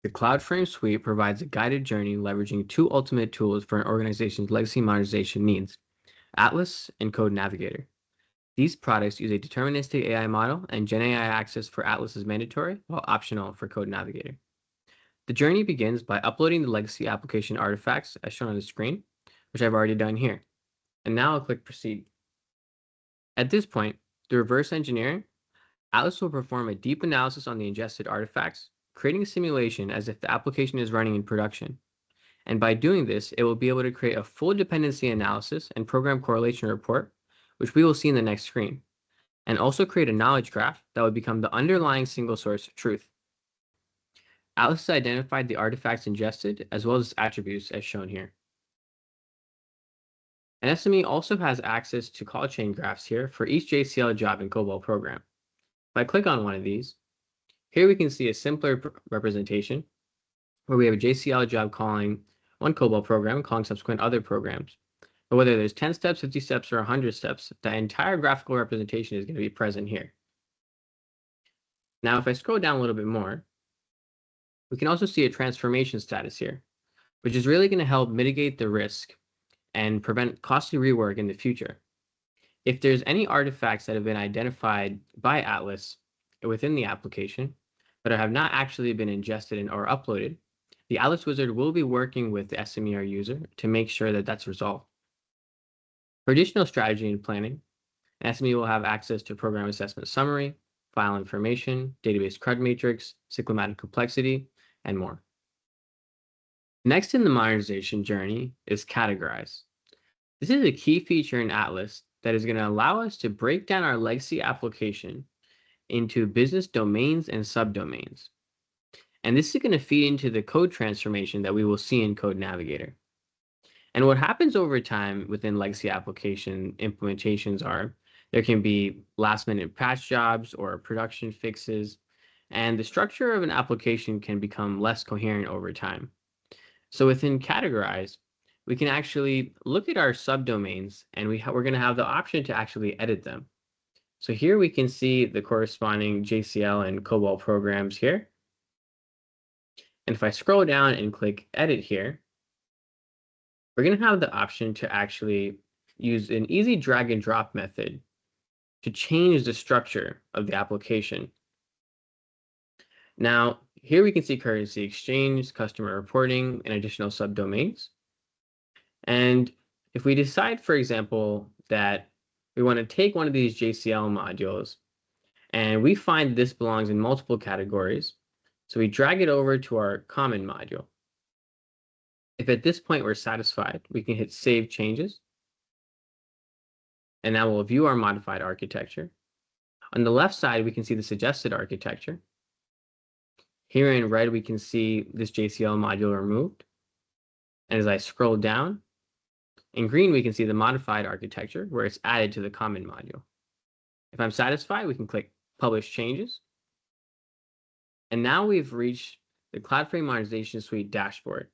The CloudFrame suite provides a guided journey leveraging two ultimate tools for an organization's legacy modernization needs, Atlas and Code Navigator. These products use a deterministic AI model, and Gen AI access for Atlas is mandatory, while optional for Code Navigator. The journey begins by uploading the legacy application artifacts as shown on the screen, which I've already done here. And now I'll click Proceed. At this point, through reverse engineering, Atlas will perform a deep analysis on the ingested artifacts, creating a simulation as if the application is running in production. And by doing this, it will be able to create a full dependency analysis and program correlation report, which we will see in the next screen, and also create a knowledge graph that would become the underlying single source of truth. Atlas has identified the artifacts ingested as well as attributes as shown here. An SME also has access to call chain graphs here for each JCL job in COBOL program. If I click on one of these, here we can see a simpler representation where we have a JCL job calling one COBOL program and calling subsequent other programs. But whether there's 10 steps, 50 steps, or 100 steps, the entire graphical representation is going to be present here. Now, if I scroll down a little bit more, we can also see a transformation status here, which is really going to help mitigate the risk and prevent costly rework in the future. If there's any artifacts that have been identified by Atlas within the application, but have not actually been ingested or uploaded, the Atlas wizard will be working with the SME or user to make sure that that's resolved. For additional strategy and planning, an SME will have access to program assessment summary, file information, database CRUD matrix, cyclomatic complexity, and more. Next in the modernization journey is Categorize. This is a key feature in Atlas that is going to allow us to break down our legacy application into business domains and subdomains. And this is going to feed into the code transformation that we will see in Code Navigator. And what happens over time within legacy application implementations are there can be last-minute patch jobs or production fixes, and the structure of an application can become less coherent over time. So within Categorize, we can actually look at our subdomains, and we're going to have the option to actually edit them. So here we can see the corresponding JCL and COBOL programs here. And if I scroll down and click Edit here, we're going to have the option to actually use an easy drag and drop method to change the structure of the application. Now, here we can see currency exchange, customer reporting, and additional subdomains. And if we decide, for example, that we want to take one of these JCL modules and we find this belongs in multiple categories, so we drag it over to our common module. If at this point we're satisfied, we can hit Save Changes. And now we'll view our modified architecture. On the left side, we can see the suggested architecture. Here in red, we can see this JCL module removed. And as I scroll down, in green, we can see the modified architecture where it's added to the common module. If I'm satisfied, we can click Publish Changes. And now we've reached the CloudFrame Modernization Suite dashboard.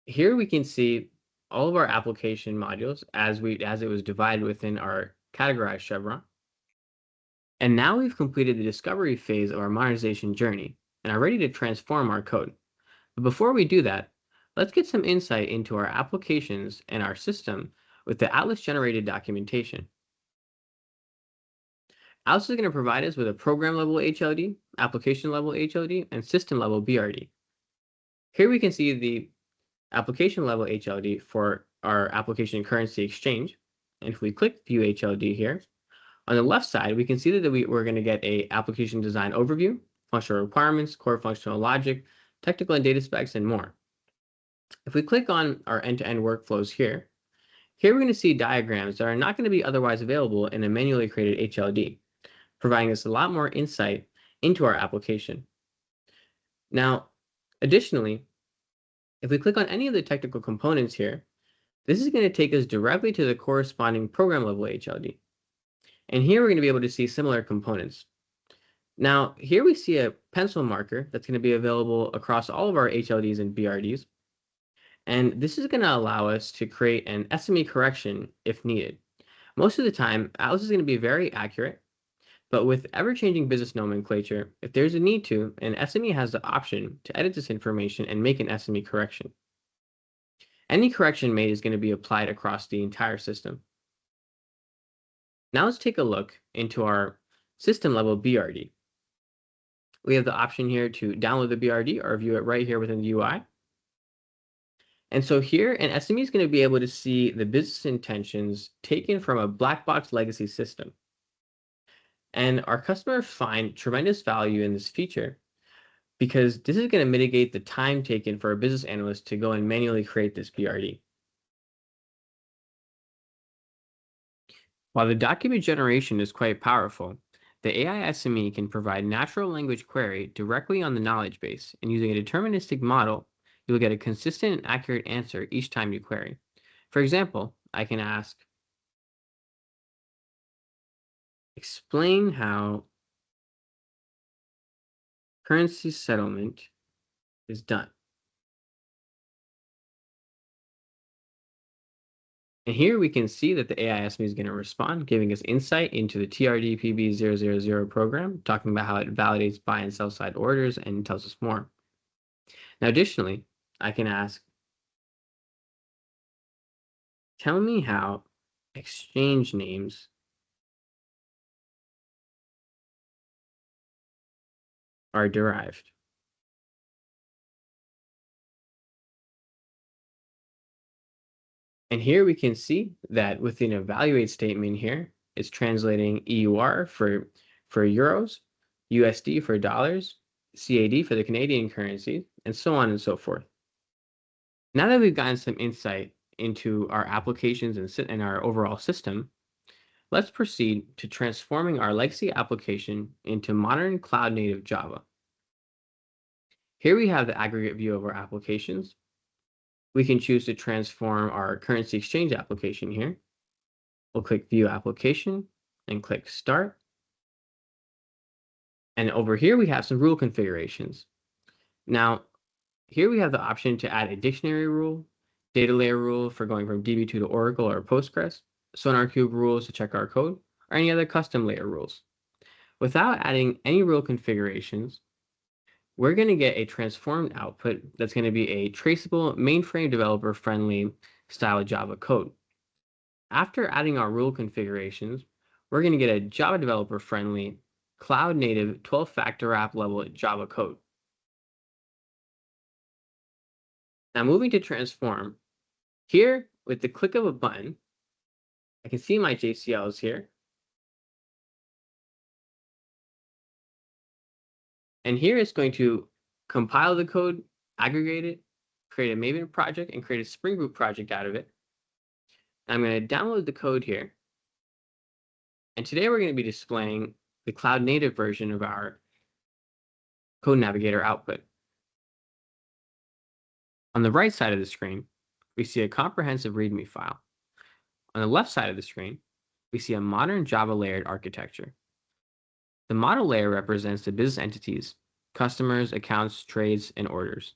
Here we can see all of our application modules as it was divided within our categorized chevron. And now we've completed the discovery phase of our modernization journey and are ready to transform our code. But before we do that, let's get some insight into our applications and our system with the Atlas generated documentation. Atlas is going to provide us with a program level HLD, application level HLD, and system level BRD. Here we can see the application level HLD for our application currency exchange. And if we click View HLD here, on the left side, we can see that we're going to get a application design overview, functional requirements, core functional logic, technical and data specs, and more. If we click on our end-to-end workflows here we're going to see diagrams that are not going to be otherwise available in a manually created HLD, providing us a lot more insight into our application. Now, additionally, if we click on any of the technical components here, this is going to take us directly to the corresponding program level HLD. And here we're going to be able to see similar components. Now, here we see a pencil marker that's going to be available across all of our HLDs and BRDs. And this is going to allow us to create an SME correction if needed. Most of the time, Atlas is going to be very accurate, But with ever-changing business nomenclature, if there's a need to, an SME has the option to edit this information and make an SME correction. Any correction made is going to be applied across the entire system. Now let's take a look into our system-level BRD. We have the option here to download the BRD or view it right here within the UI. And so here, an SME is going to be able to see the business intentions taken from a black box legacy system. And our customers find tremendous value in this feature because this is going to mitigate the time taken for a business analyst to go and manually create this BRD. While the document generation is quite powerful, the AI SME can provide natural language query directly on the knowledge base, and using a deterministic model, you'll get a consistent and accurate answer each time you query. For example, I can ask, explain how currency settlement is done. And here we can see that the AI SME is going to respond, giving us insight into the TRDPB000 program, talking about how it validates buy and sell side orders and tells us more. Now, additionally, I can ask, tell me how exchange names are derived. And here we can see that within evaluate statement here, it's translating EUR for euros, USD for dollars, CAD for the Canadian currency, and so on and so forth. Now that we've gotten some insight into our applications and our overall system, let's proceed to transforming our legacy application into modern cloud-native Java. Here we have the aggregate view of our applications. We can choose to transform our currency exchange application here. We'll click View Application and click Start. And over here, we have some rule configurations. Now, here we have the option to add a dictionary rule, data layer rule for going from DB2 to Oracle or Postgres, SonarQube rules to check our code, or any other custom layer rules. Without adding any rule configurations, we're going to get a transformed output that's going to be a traceable, mainframe developer-friendly style of Java code. After adding our rule configurations, we're going to get a Java developer-friendly, cloud-native 12-factor app level Java code. Now moving to transform, here with the click of a button, I can see my JCLs here. And here it's going to compile the code, aggregate it, create a Maven project, and create a Spring Boot project out of it. I'm going to download the code here. And today we're going to be displaying the cloud native version of our Code Navigator output. On the right side of the screen, we see a comprehensive README file. On the left side of the screen, we see a modern Java layered architecture. The model layer represents the business entities, customers, accounts, trades, and orders.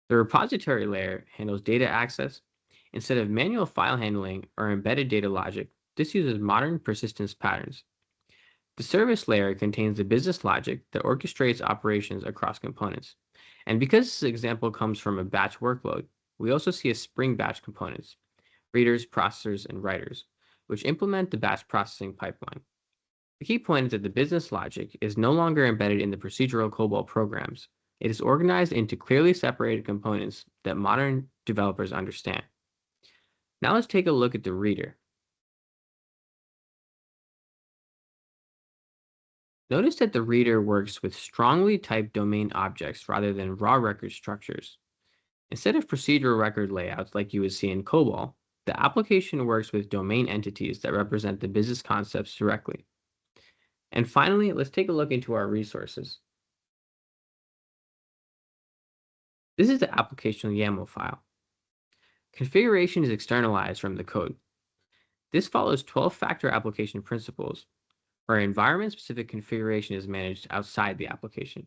The repository layer handles data access. Instead of manual file handling or embedded data logic, this uses modern persistence patterns. The service layer contains the business logic that orchestrates operations across components. And because this example comes from a batch workload, we also see a Spring batch components, readers, processors, and writers, which implement the batch processing pipeline. The key point is that the business logic is no longer embedded in the procedural COBOL programs. It is organized into clearly separated components that modern developers understand. Now let's take a look at the reader. Notice that the reader works with strongly typed domain objects rather than raw record structures. Instead of procedural record layouts like you would see in COBOL, the application works with domain entities that represent the business concepts directly. And finally, let's take a look into our resources. This is the application YAML file. Configuration is externalized from the code. This follows 12-factor application principles, where environment-specific configuration is managed outside the application.